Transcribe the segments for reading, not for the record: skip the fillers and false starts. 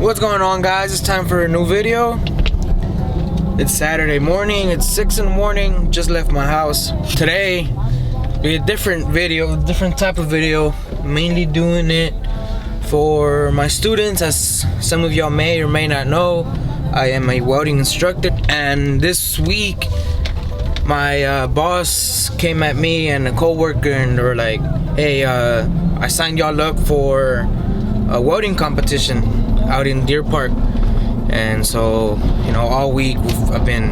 What's going on, guys? It's time for a new video. It's Saturday morning. It's 6 in the morning. Just left my house. Today be a different video, different type of video. Mainly doing it for my students. As some of y'all may or may not know, I am a welding instructor, and this week my boss came at me and a co-worker and they were like, hey, I signed y'all up for a welding competition out in Deer Park. And so, all week I've been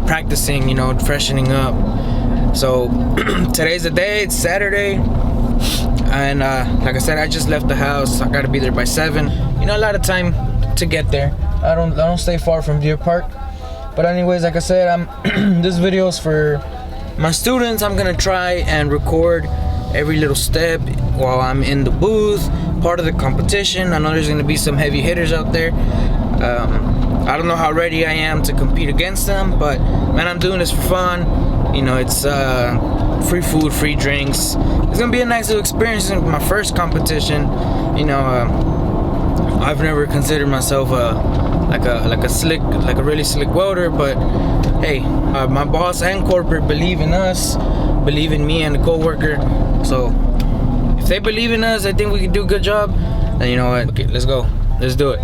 practicing, freshening up. So today's the day. It's Saturday, and like I said, I just left the house. I gotta be there by 7. A lot of time to get there. I don't stay far from Deer Park. But anyways, like I said, this video is for my students. I'm gonna try and record every little step while I'm in the booth, part of the competition. I know there's gonna be some heavy hitters out there. I don't know how ready I am to compete against them, but man, I'm doing this for fun. It's free food, free drinks. It's gonna be a nice little experience. It's my first competition. I've never considered myself like a really slick welder, but hey, my boss and corporate believe in us, believe in me and the co-worker. So if they believe in us, I think we can do a good job. And you know what? Okay, let's go. Let's do it.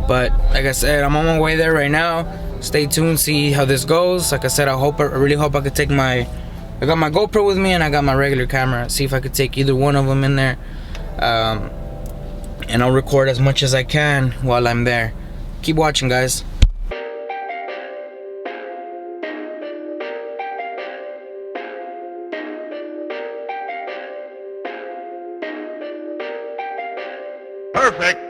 But like I said, I'm on my way there right now. Stay tuned, see how this goes. Like I said, I really hope I could take I got my GoPro with me and I got my regular camera. See if I could take either one of them in there. And I'll record as much as I can while I'm there. Keep watching, guys. Perfect.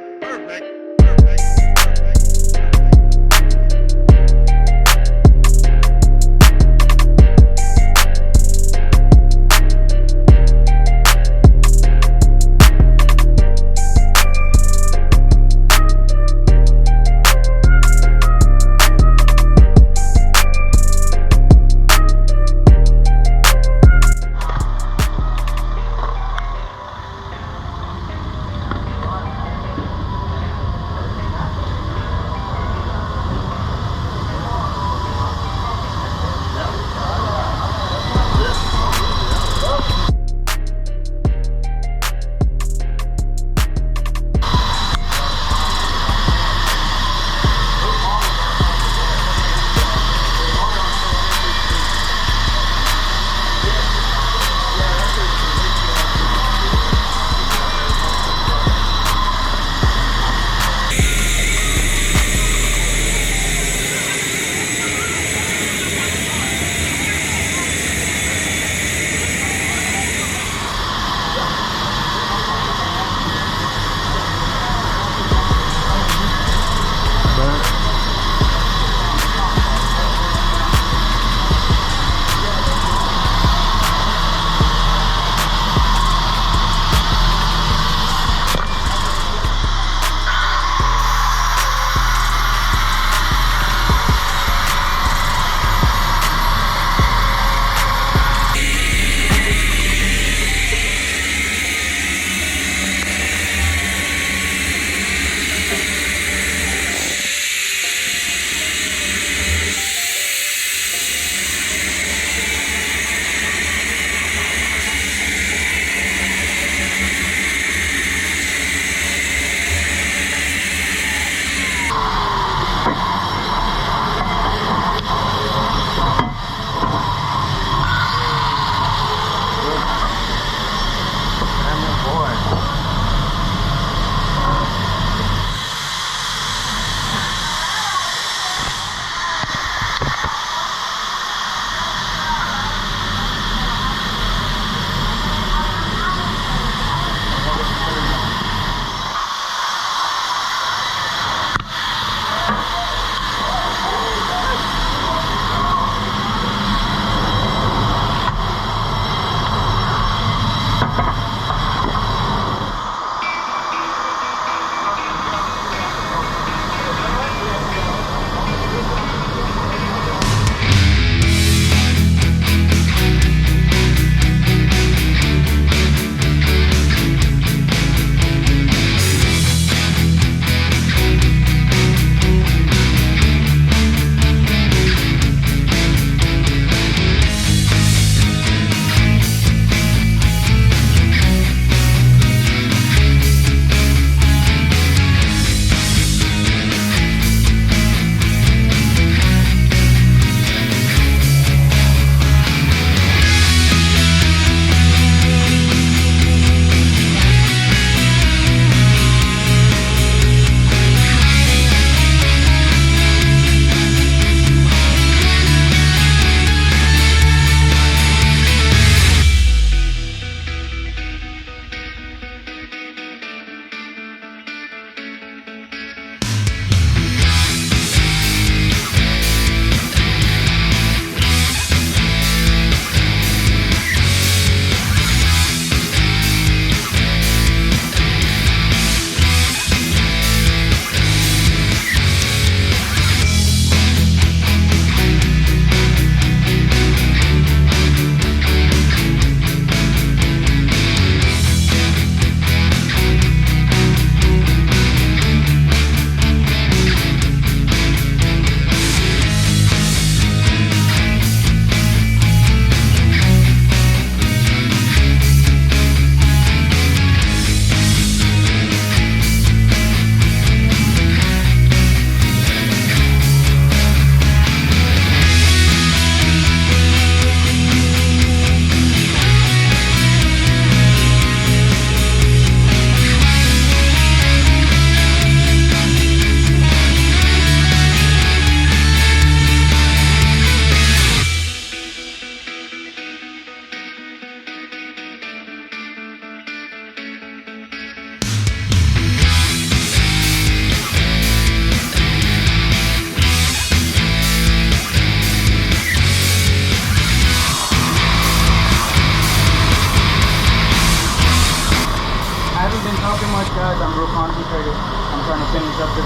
finish up the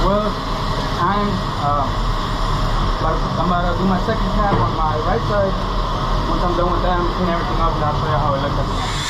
weld. And I'm about to do my second tab on my right side. Once I'm done with that, I'm gonna clean everything up and I'll show you how it looks.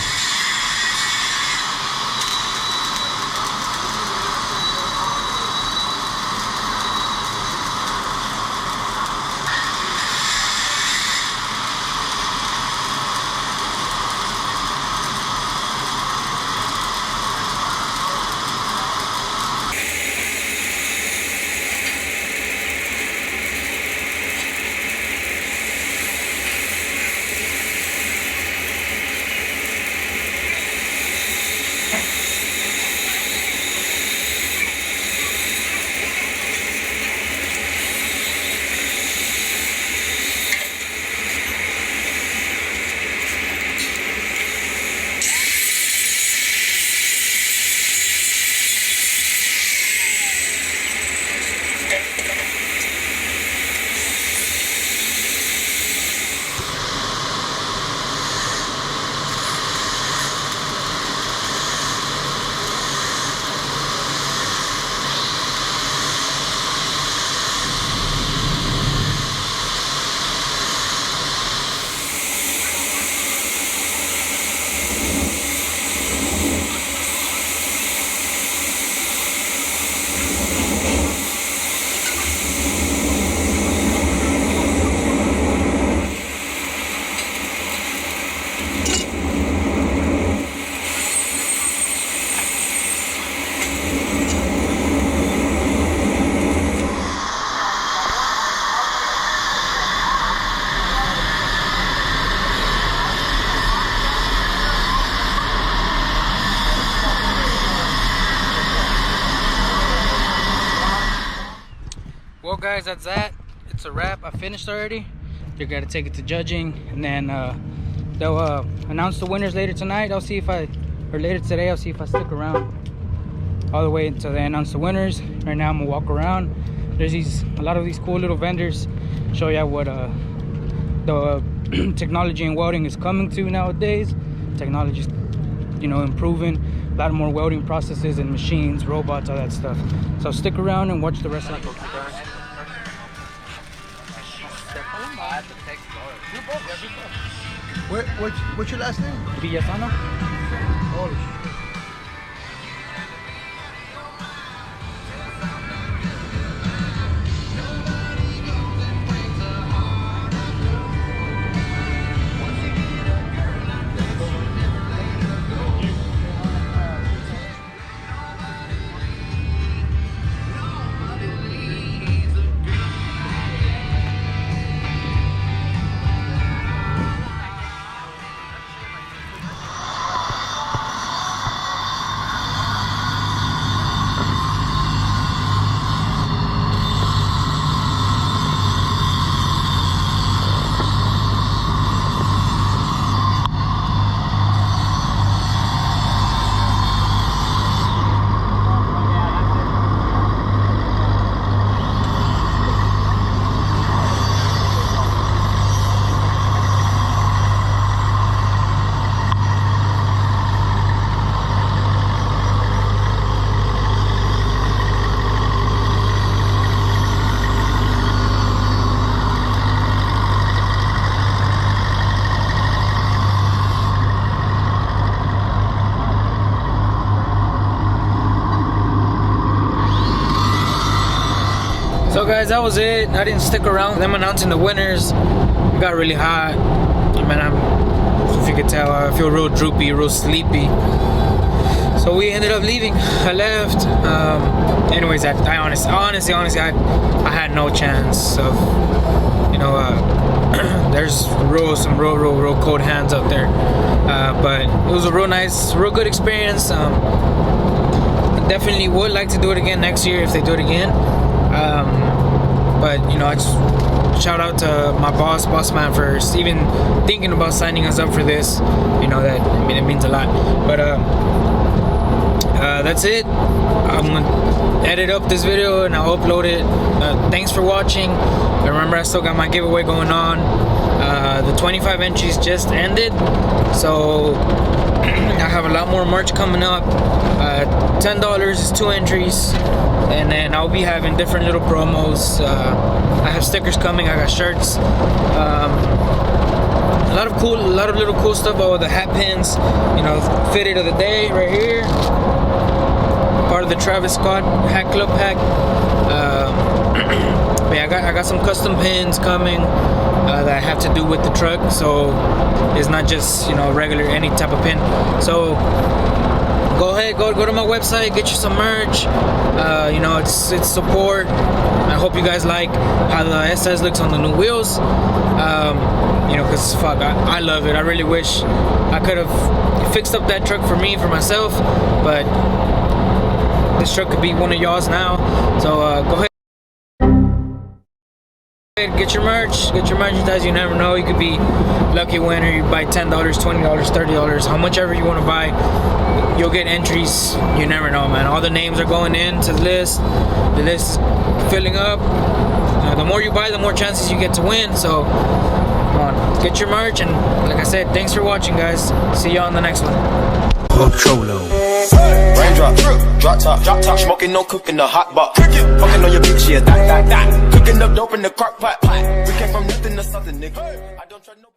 Well guys, that's that. It's a wrap. I finished already. They're gonna take it to judging, and then they'll announce the winners later tonight. I'll see if later today, I'll see if I stick around all the way until they announce the winners. Right now I'm gonna walk around. There's a lot of these cool little vendors, show you what the technology in welding is coming to nowadays. Technology's, you know, improving. A lot more welding processes and machines, robots, all that stuff. So stick around and watch the rest of it. What's your last name? Villasana? Holy shit. So guys, that was it. I didn't stick around. Them announcing the winners. It got really hot. I mean, if you could tell, I feel real droopy, real sleepy. So we ended up leaving. I left. Anyways, I honestly, I had no chance of, you know, there's some real cold hands out there. But it was a real good experience. I definitely would like to do it again next year if they do it again. But you know, I just shout out to my boss man, for even thinking about signing us up for this. You know, that, I mean, it means a lot. But that's it. I'm gonna edit up this video and I'll upload it. Thanks for watching. Remember, I still got my giveaway going on. The 25 entries just ended, so I have a lot more merch coming up. $10 is 2 entries, and then I'll be having different little promos. I have stickers coming. I got shirts. A lot of little cool stuff. Oh, the hat pins, you know, fitted of the day right here. Part of the Travis Scott Hat Club pack. But yeah, I got some custom pins coming that I have to do with the truck, so it's not just, you know, regular any type of pin. So go ahead, go to my website, get you some merch. You know, it's support. I hope you guys like how the SS looks on the new wheels. You know, cause fuck, I love it. I really wish I could have fixed up that truck for myself, but this truck could be one of y'all's now. So go ahead. Get your merchandise. You never know, you could be lucky winner. You buy $10, $20, $30, how much ever you want to buy, you'll get entries. You never know, man. All the names are going into the list is filling up. The more you buy, the more chances you get to win. So come on, get your merch, and like I said, thanks for watching, guys. See you on the next one. Raindrop, drop top, smoking, no cooking, the hot box. Fucking on your bitch, yeah, that. Cooking up dope in the crock pot. We came from nothing to something, nigga. I don't try nobody.